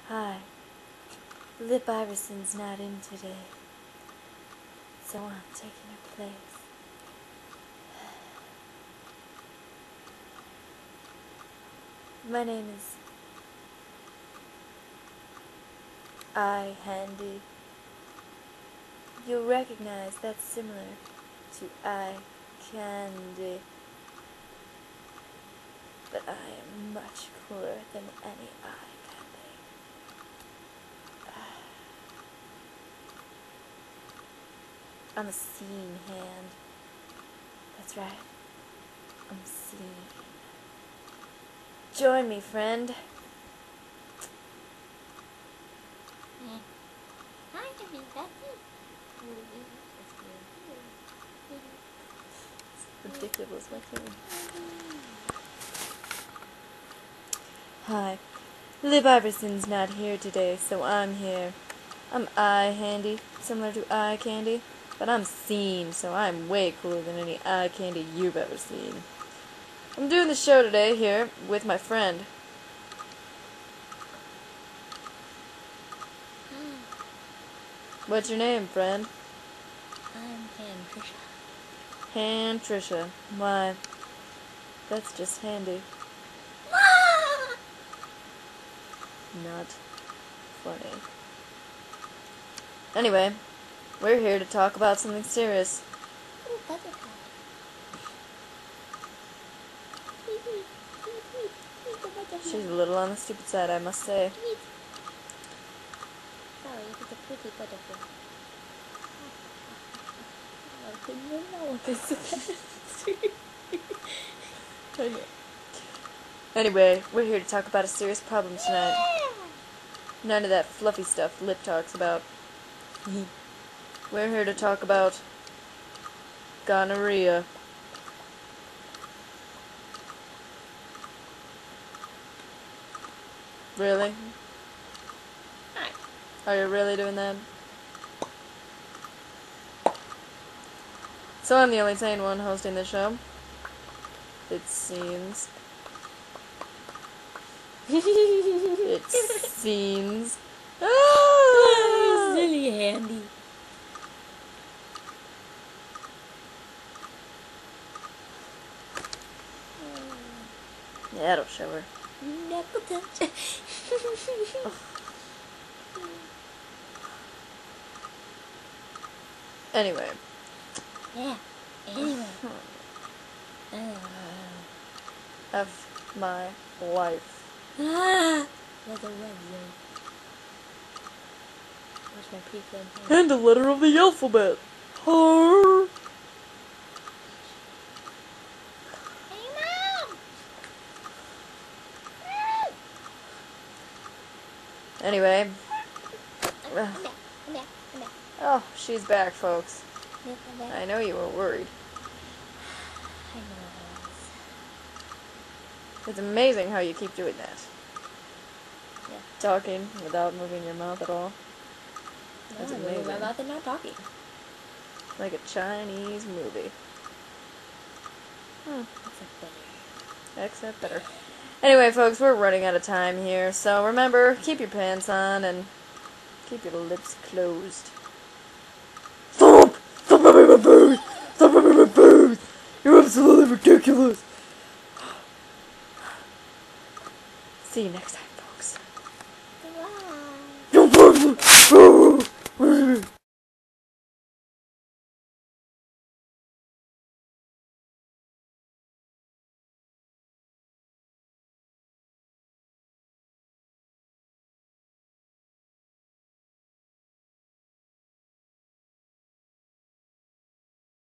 Hi. Lip Iverson's not in today, so I'm taking her place. My name is Handy. You'll recognize that's similar to eye candy, but I am much cooler than any eye candy. I'm a scene hand. That's right. I'm scene. Join me, friend. Hi, everybody. It's ridiculous, my king. Hi. Lip Iverson's not here today, so I'm here. I'm eye handy, similar to eye candy, but I'm seen, so I'm way cooler than any eye candy you've ever seen. I'm doing the show today here with my friend. What's your name, friend? I'm Trisha. Trisha. Why? That's just handy. Not funny. Anyway, we're here to talk about something serious. Ooh, butterfly. She's a little on the stupid side, I must say. Sorry, it's a pretty butterfly. I don't even know what this is. Anyway, we're here to talk about a serious problem tonight. None of that fluffy stuff Lip talks about. We're here to talk about gonorrhea. Really? Hi. Are you really doing that? So I'm the only sane one hosting the show. It seems. It seems. Oh, silly Handy. Yeah, that'll show her. Knuckle touch. Anyway. Yeah. Anyway. Of my life. That's a red zone. Where's my pre-planned hand? And the letter of the alphabet. Her. Hey, Mom! Anyway. I'm back. Oh, she's back, folks. I'm back. I know you were worried. I know I was. It's amazing how you keep doing that. Yeah. Talking without moving your mouth at all. That's I'm moving my amazing. mouth and not talking. Like a Chinese movie. Except better. Anyway, folks, we're running out of time here, so remember, keep your pants on and keep your lips closed. Stop! Stop rubbing my boobs! Stop rubbing my boobs! You're absolutely ridiculous! See you next time, folks. Goodbye. Don't